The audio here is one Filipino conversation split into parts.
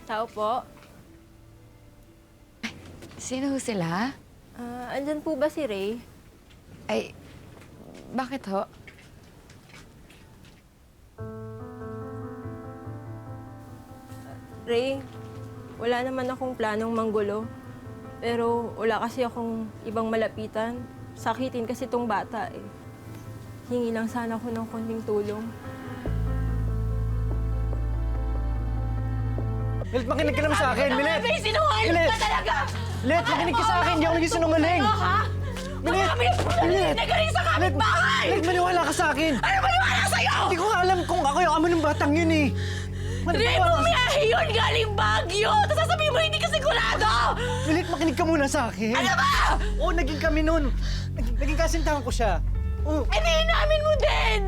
Tao po. Sino ho sila? Andyan po ba si Ray? Ay, bakit ho? Ray, wala naman akong planong manggulo. Pero wala kasi akong ibang malapitan. Sakitin kasi tong bata eh. Hingi lang sana ako ng konting tulong. Milet, makinig ka naman sa akin, Milet! May sinungaling ka talaga! Milet, makinig ka sa akin! Hindi ako naging sinungaling! Ano, ha? Milet! Milet! Nagaling sa kapitbahay! Milet, maniwala ka sa akin! Ano maniwala sa'yo? Hindi ko nga alam kung ako yung amo ng batang yun eh! Hindi mo miyahe yun galing Baguio! Tapos sasabihin mo hindi ka sigurado! Milet, makinig ka muna sa akin! Ano ba? Oo, naging kami nun! Naging kasintahan ko siya! Oo! Inamin mo din!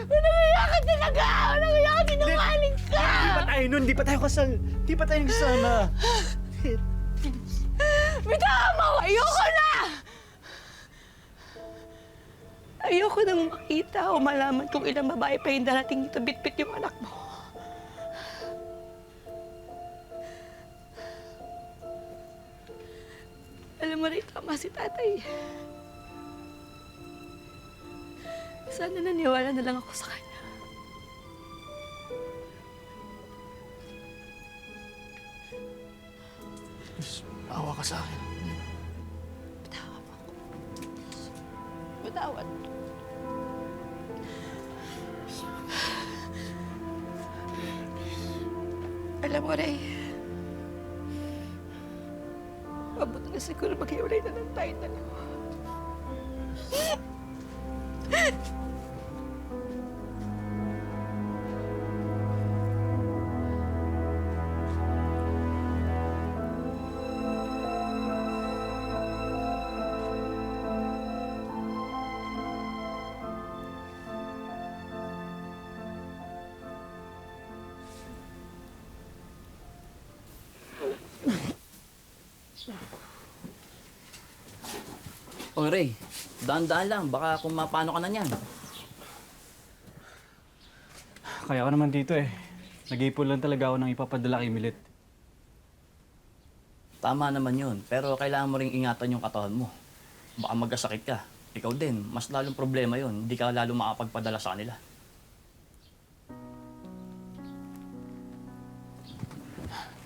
Nangyaya ka talaga! Nangyaya ka, sinungaling ka! Di pa tayo nun! Di pa tayo kasal! Di pa tayo nagsama! Milet! Bitawan mo! Ayoko na! Ayoko nang makita o malaman kung ilang babae pa yung darating dito bit-bit yung anak mo. Alam mo rin, tama si tatay. Sana naniwala na lang ako sa kanya. Awa ka sa akin. Bitawan mo ako. Bitawan. Alam mo, Ray, mabuti na siguro maghiwalay na lang tayo dalawa. Oh, Ray, daan-daan lang. Baka kung mapano ka na niyan. Kaya ka naman dito eh. Nag-iipon lang talaga ako ng ipapadala kay Milet. Tama naman yun. Pero kailangan mo ring ingatan yung katawan mo. Baka magkasakit ka. Ikaw din, mas lalong problema yun. Hindi ka lalo makapagpadala sa kanila.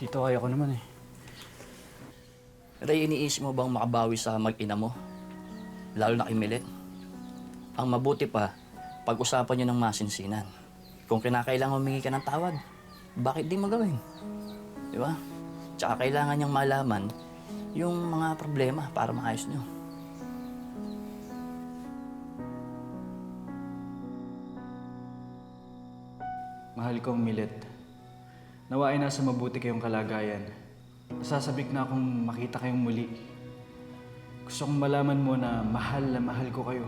Dito kaya ko naman eh. Ray, iniisip mo bang makabawi sa mag-ina mo? Lalo na kay Milet. Ang mabuti pa, pag-usapan nyo ng masinsinan. Kung kinakailangan humingi ka ng tawad, bakit di mo gawin? Di ba? Tsaka kailangan niyang malaman yung mga problema para maayos nyo. Mahal kong Milet. Nawa ay nasa mabuti kayong kalagayan. Nasasabik na akong makita kayong muli. Gusto kong malaman mo na mahal ko kayo.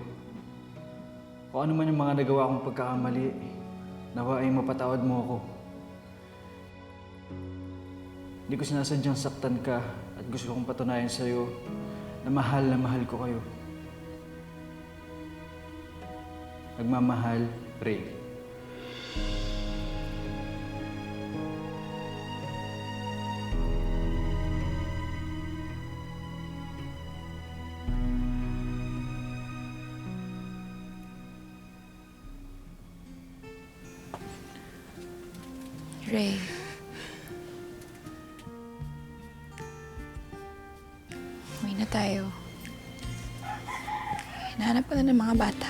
Kung ano man yung mga nagawa kong pagkakamali, nawa ay mapatawad mo ako. Hindi ko sinasadyang saktan ka at gusto kong patunayan sa'yo na mahal ko kayo. Nagmamahal, Ray. Ray. Uwi na tayo. Hinahanap ka na ng mga bata.